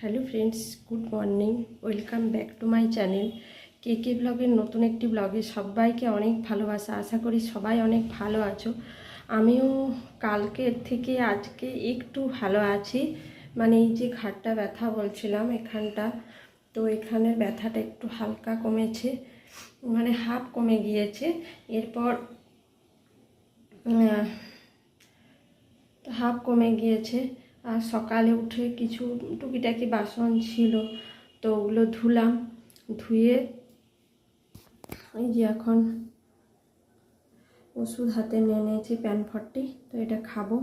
Hello friends, good morning. Welcome back to my channel K K ব্লগের নতুন একটি ব্লগে সবাইকে অনেক ভালোবাসা। আশা করি সবাই অনেক ভালো আছো। আমিও কালকের থেকে আজকে একটু ভালো আছি। মানে এই যে ঘাড়টা ব্যথা বলছিলাম এখানটা, তো এখানের ব্যথাটা একটু হালকা কমেছে, মানে হাফ কমে গিয়েছে। এরপর হাফ কমে গিয়েছে। আর সকালে উঠে কিছু টুকিটাকি বাসন ছিল, তো ওগুলো ধুলাম। ধুয়ে এই যে এখন ওষুধ হাতে নিয়ে নিয়েছি প্যান40, তো এটা খাবো।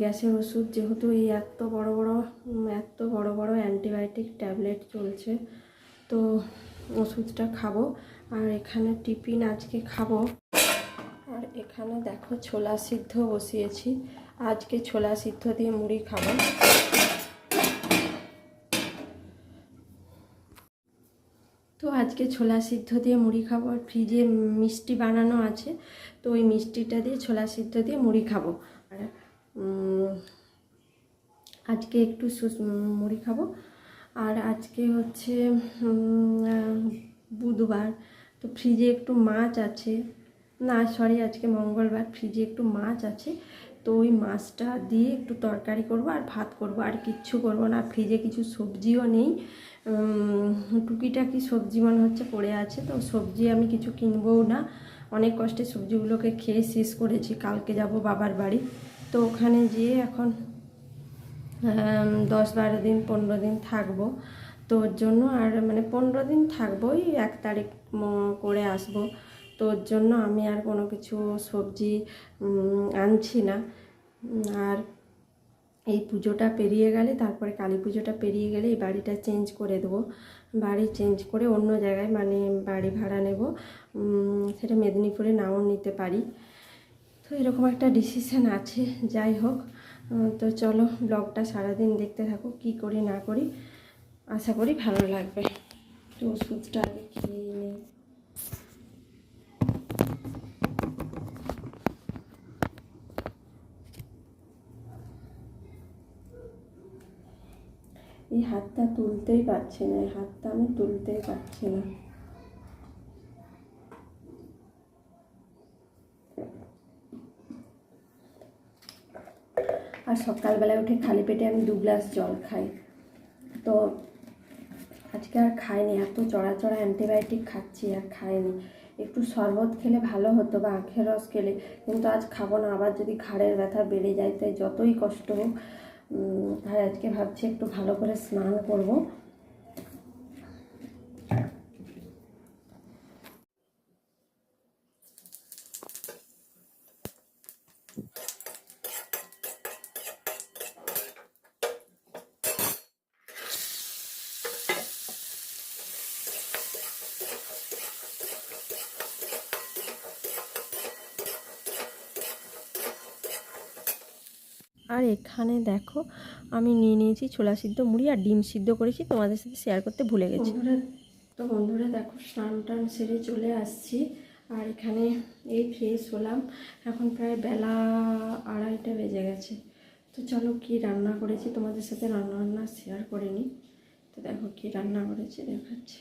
গ্যাসের ওষুধ, যেহেতু এই এত বড় বড় অ্যান্টিবায়োটিক ট্যাবলেট চলছে, তো ওষুধটা খাবো। আর এখানে টিফিন আজকে খাবো। আর এখানে দেখো ছোলা সিদ্ধ বসিয়েছি, আজকে ছোলা সিদ্ধ দিয়ে মুড়ি খাবো। তো আজকে ছোলা সিদ্ধ দিয়ে মুড়ি খাবো। আর ফ্রিজে মিষ্টি বানানো আছে, তো ওই মিষ্টিটা দিয়ে ছোলা সিদ্ধ দিয়ে মুড়ি খাবো। আর আজকে একটু মুড়ি খাবো। আর আজকে হচ্ছে বুধবার, তো ফ্রিজে একটু মাছ আছে। না সরি, আজকে মঙ্গলবার, ফ্রিজে একটু মাছ আছে, তো ওই মাছটা দিয়ে একটু তরকারি করব আর ভাত করব, আর কিচ্ছু করব না। ফ্রিজে কিছু সবজিও নেই, টুকিটাকি সবজি মনে হচ্ছে পড়ে আছে, তো সবজি আমি কিছু কিনবও না। অনেক কষ্টে সবজিগুলোকে খেয়ে শেষ করেছি। কালকে যাব বাবার বাড়ি, তো ওখানে যেয়ে এখন 10-12 দিন 15 দিন থাকবো, তো ওর জন্য আর মানে 15 দিন থাকবো, ওই 1 তারিখ করে আসবো। তো ওর জন্য আমি আর কোনো কিছু সবজি আনছি না। আর এই পুজোটা পেরিয়ে গেলে, তারপরে কালী পুজোটা পেরিয়ে গেলে এই বাড়িটা চেঞ্জ করে দেবো। বাড়ি চেঞ্জ করে অন্য জায়গায় মানে বাড়ি ভাড়া নেব, সেটা মেদিনীপুরে নাও নিতে পারি। তো এরকম একটা ডিসিশান আছে। যাই হোক, তো চলো ব্লগটা সারাদিন দেখতে থাকো, কি করি না করি, আশা করি ভালো লাগবে। তো ওষুধটা আগে খেয়ে নিই। এই হাতটা তুলতেই পারছি না, এই হাতটা আমি তুলতেই পারছি না। আর সকালবেলায় উঠে খালি পেটে আমি 2 গ্লাস জল খাই, তো আজকে আর খাইনি। এত চড়া অ্যান্টিবায়োটিক খাচ্ছি আর খাইনি। একটু শরবত খেলে ভালো হতো বা আখের রস খেলে, কিন্তু আজ খাবো না। আবার যদি ঘাড়ের ব্যথা বেড়ে যায়, তাই যতই কষ্ট হোক, তাই আজকে ভাবছি একটু ভালো করে স্নান করব। আর এখানে দেখো আমি নিয়ে নিয়েছি ছোলা সিদ্ধ মুড়ি, আর ডিম সিদ্ধ করেছি, তোমাদের সাথে শেয়ার করতে ভুলে গেছি। বন্ধুরা দেখো স্নান টান সেরে চলে আসছি। আর এখানে এই ফ্রেশ হলাম, এখন প্রায় বেলা 2:30 বেজে গেছে। তো চলো কি রান্না করেছি তোমাদের সাথে রান্না শেয়ার করে নিই। তো দেখো কি রান্না করেছি দেখাচ্ছি।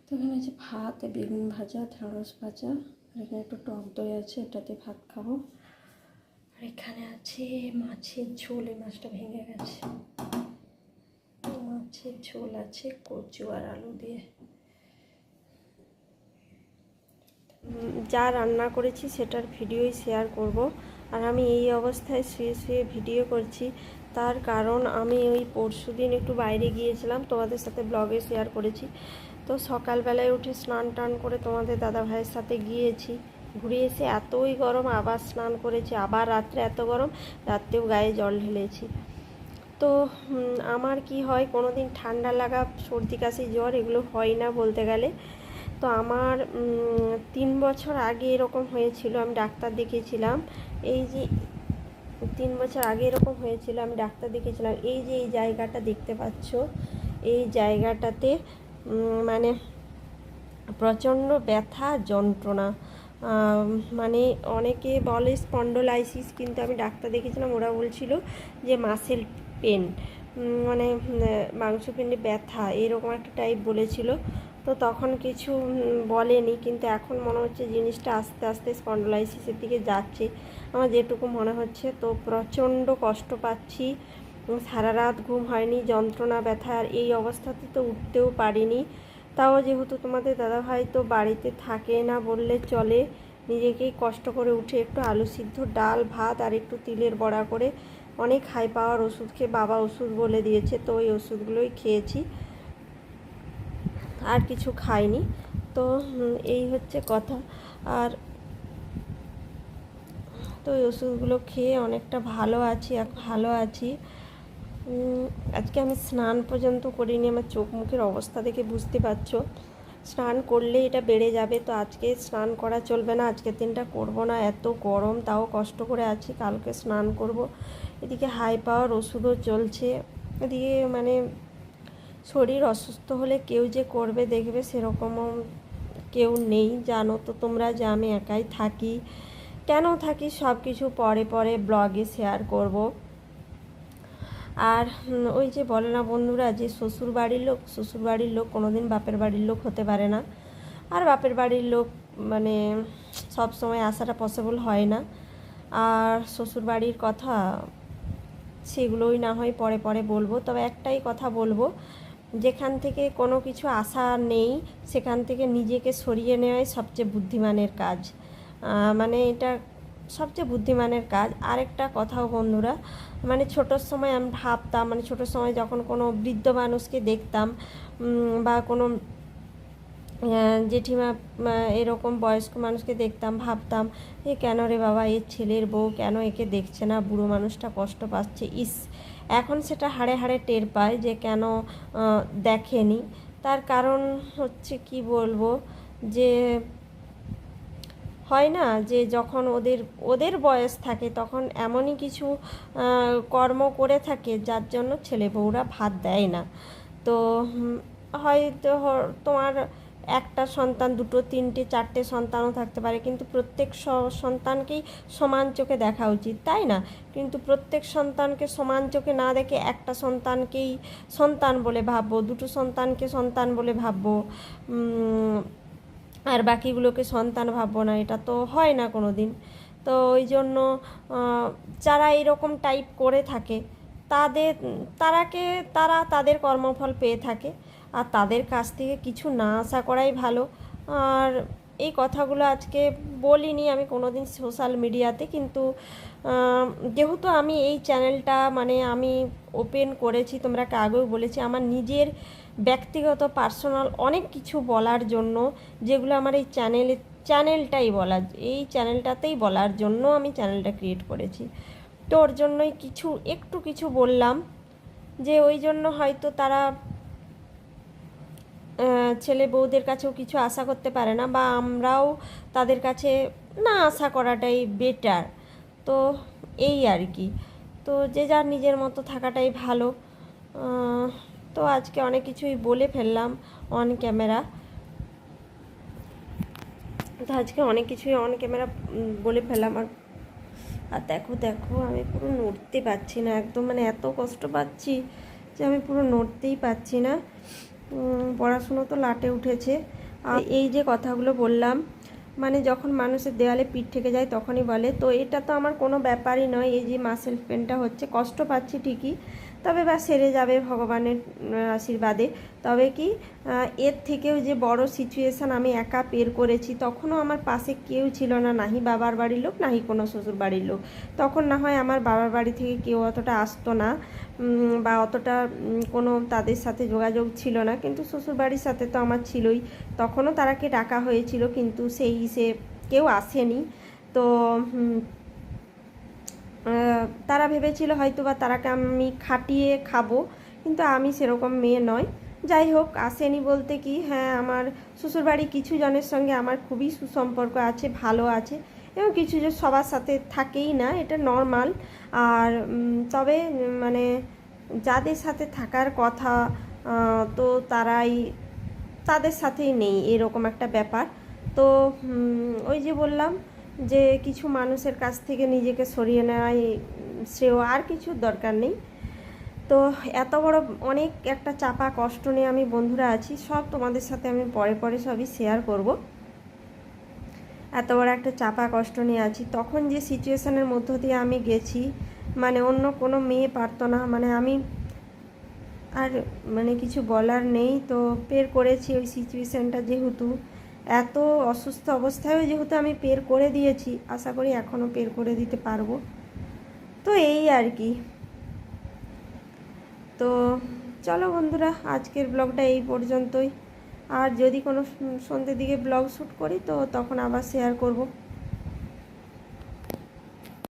তো এখানে আছে ভাত, বেগুন ভাজা, ঢেঁড়স ভাজা, আর এখানে একটু টক দই আছে, এটাতে ভাত খাবো। আর এখানে আছে মাছের ঝোল, এই মাছটা ভেঙে গেছে। মাছের ঝোল আছে কচু আর আলু দিয়ে। যা রান্না করেছি সেটার ভিডিওই শেয়ার করব। আর আমি এই অবস্থায় শুয়ে ভিডিও করছি, তার কারণ আমি ওই পরশুদিন একটু বাইরে গিয়েছিলাম, তোমাদের সাথে ব্লগে শেয়ার করেছি। তো সকালবেলায় উঠে স্নান টান করে তোমাদের দাদা ভাইয়ের সাথে গিয়েছি, ঘুরে এসে এতই গরম, আবার স্নান করেছি, আবার রাত্রে এত গরম, রাত্রেও গায়ে জল ঢেলেছি। তো আমার কি হয়, কোনো দিন ঠান্ডা লাগা, সর্দি কাশি জ্বর এগুলো হয় না বলতে গেলে। তো আমার 3 বছর আগে এরকম হয়েছিল, আমি ডাক্তার দেখিয়েছিলাম। এই যে 3 বছর আগে এরকম হয়েছিল, আমি ডাক্তার দেখিয়েছিলাম। এই যে এই জায়গাটা দেখতে পাচ্ছ, এই জায়গাটাতে মানে প্রচণ্ড ব্যথা যন্ত্রণা, মানে অনেকে বলে স্পন্ডোলাইসিস, কিন্তু আমি ডাক্তার দেখেছিলাম, ওরা বলছিল যে মাসেল পেন, মানে মাংসপিণ্ডে ব্যথা এরকম একটা টাইপ বলেছিল। তো তখন কিছু বলেনি, কিন্তু এখন মনে হচ্ছে জিনিসটা আস্তে আস্তে স্পন্ডোলাইসিসের দিকে যাচ্ছে আমার যেটুকু মনে হচ্ছে। তো প্রচণ্ড কষ্ট পাচ্ছি, সারা রাত ঘুম হয়নি, যন্ত্রণা ব্যথা, আর এই অবস্থাতে তো উঠতেও পারিনি। তাও যেহেতু তোমাদের দাদাভাই তো বাড়িতে থাকে না বললে চলে, নিজেকেই কষ্ট করে উঠে একটু আলু সিদ্ধ, ডাল ভাত আর একটু তিলের বড়া করে অনেক হাই পাওয়ার ওষুধ খেয়ে, বাবা ওষুধ বলে দিয়েছে তো ওই ওষুধগুলোই খেয়েছি, আর কিছু খাইনি। তো এই হচ্ছে কথা। আর তো ওই ওষুধগুলো খেয়ে অনেকটা ভালো আছি। আজকে আমি স্নান পর্যন্ত করিনি, আমার চোখ মুখের অবস্থা দেখে বুঝতে পারছো। স্নান করলে এটা বেড়ে যাবে, তো আজকে স্নান করা চলবে না, আজকের দিনটা করব না, এত গরম, তাও কষ্ট করে আছি, কালকে স্নান করব। এদিকে হাই পাওয়ার ওষুধও চলছে, এদিকে মানে শরীর অসুস্থ হলে কেউ যে করবে দেখবে সেরকমও কেউ নেই। জানো তো তোমরা যে আমি একাই থাকি, কেন থাকি সব কিছু পরে পরে ব্লগে শেয়ার করব। আর ওই যে বলে না বন্ধুরা, যে শ্বশুর বাড়ির লোক কোনো দিন বাপের বাড়ির লোক হতে পারে না, আর বাপের বাড়ির লোক মানে সব সময় আসাটা পসিবল হয় না। আর শ্বশুর বাড়ির কথা সেগুলোই না হয় পরে পরে বলবো, তবে একটাই কথা বলবো, যেখান থেকে কোনো কিছু আশা নেই সেখান থেকে নিজেকে সরিয়ে নেওয়াই সবচেয়ে বুদ্ধিমানের কাজ, মানে এটা সবচেয়ে বুদ্ধিমানের কাজ। আরেকটা কথাও বন্ধুরা, মানে ছোটোর সময় আমি ভাবতাম, মানে ছোটোর সময় যখন কোনো বৃদ্ধ মানুষকে দেখতাম বা কোনো জেঠিমা এরকম বয়স্ক মানুষকে দেখতাম, ভাবতাম এ কেন রে বাবা, এর ছেলের বউ কেন একে দেখছে না, বুড়ো মানুষটা কষ্ট পাচ্ছে, ইস। এখন সেটা হাড়ে হাড়ে টের পায় যে কেন দেখেনি। তার কারণ হচ্ছে কি বলবো, যে হয় না যে যখন ওদের ওদের বয়স থাকে তখন এমনই কিছু কর্ম করে থাকে যার জন্য ছেলে বউরা ভাত দেয় না। তো হয়তো তোমার একটা সন্তান, দুটো, তিনটে, চারটে সন্তানও থাকতে পারে, কিন্তু প্রত্যেক সন্তানকেই সমান চোখে দেখা উচিত, তাই না? কিন্তু প্রত্যেক সন্তানকে সমান চোখে না দেখে একটা সন্তানকেই সন্তান বলে ভাববো, দুটো সন্তানকে সন্তান বলে ভাববো, আর বাকিগুলোকে সন্তান ভাববো না, এটা তো হয় না কোনো দিন। তো ওই জন্য যারা এরকম টাইপ করে থাকে তারা তাদের কর্মফল পেয়ে থাকে, আর তাদের কাছ থেকে কিছু না আশা করাই ভালো। আর এই কথাগুলো আজকে বলিনি আমি কোনো দিন সোশ্যাল মিডিয়াতে, কিন্তু যেহেতু আমি এই চ্যানেলটা মানে আমি ওপেন করেছি, তোমরা আগেও বলেছি, আমার নিজের ব্যক্তিগত পার্সোনাল অনেক কিছু বলার জন্য, যেগুলো আমার এই চ্যানেলটাতেই বলার জন্য আমি চ্যানেলটা ক্রিয়েট করেছি। তো ওর জন্যই কিছু বললাম, যে ওই জন্য হয়তো তারা ছেলে বউদের কাছেও কিছু আশা করতে পারে না, বা আমরাও তাদের কাছে না আশা করাটাই বেটার। তো এই আর কি, তো যে যার নিজের মতো থাকাটাই ভালো। তো আজকে অনেক কিছুই বলে ফেললাম অন ক্যামেরা, বলে ফেললাম। আর দেখো আমি পুরো নড়তে পারছি না একদম, মানে এত কষ্ট পাচ্ছি যে আমি পুরো নড়তেই পারছি না। পড়াশুনো তো লাটে উঠেছে। আর এই যে কথাগুলো বললাম, মানে যখন মানুষের দেওয়ালে পিঠ থেকে যায় তখনই বলে, তো এটা তো আমার কোনো ব্যাপারই নয়, এই যে মাসেল পেনটা হচ্ছে, কষ্ট পাচ্ছি ঠিকই, তবে বা সেরে যাবে ভগবানের আশীর্বাদে। তবে কি এর থেকেও যে বড় সিচুয়েশান আমি একা পের করেছি, তখনও আমার পাশে কেউ ছিল না, নাহি বাবার বাড়ির লোক নাহি কোনো শ্বশুর বাড়ির লোক। তখন না হয় আমার বাবার বাড়ি থেকে কেউ অতটা আসতো না, বা অতটা কোনো তাদের সাথে যোগাযোগ ছিল না, কিন্তু শ্বশুর বাড়ির সাথে তো আমার ছিলই। তখনও তারাকে ডাকা হয়েছিল, কিন্তু সে কেউ আসেনি। তো তারা ভেবেছিল হয়তো বা তারাকে আমি খাটিয়ে খাবো, কিন্তু আমি সেরকম মেয়ে নয়। যাই হোক, আসেনি বলতে কি, হ্যাঁ আমার শ্বশুরবাড়ি কিছু জনের সঙ্গে আমার খুবই সুসম্পর্ক আছে, ভালো আছে, এবং কিছু যে সবার সাথে থাকেই না, এটা নর্মাল। আর তবে মানে যাদের সাথে থাকার কথা তো তাদের সাথেই নেই, এরকম একটা ব্যাপার। তো ওই যে বললাম যে কিছু মানুষের কাছ থেকে নিজেকে সরিয়ে নেওয়াই শ্রেয়, আর কিছুর দরকার নেই। তো এত বড় অনেক একটা চাপা কষ্ট নিয়ে আমি বন্ধুরা আছি, সব তোমাদের সাথে আমি পরে পরে সবই শেয়ার করব। এত বড় একটা চাপা কষ্ট নিয়ে আছি, তখন যে সিচুয়েশানের মধ্য দিয়ে আমি গেছি, মানে অন্য কোনো মেয়ে পারতো না, মানে আমি আর মানে কিছু বলার নেই। তো পের করেছি ওই সিচুয়েশানটা, যেহেতু এত অসুস্থ অবস্থায়ও যেহেতু আমি পের করে দিয়েছি, আশা করি এখনও পের করে দিতে পারবো। তো এই আর কি। তো চলো বন্ধুরা, আজকের ব্লগটা এই পর্যন্তই। আর যদি কোনো সন্ধ্যের দিকে ব্লগ শ্যুট করি তো তখন আবার শেয়ার করব।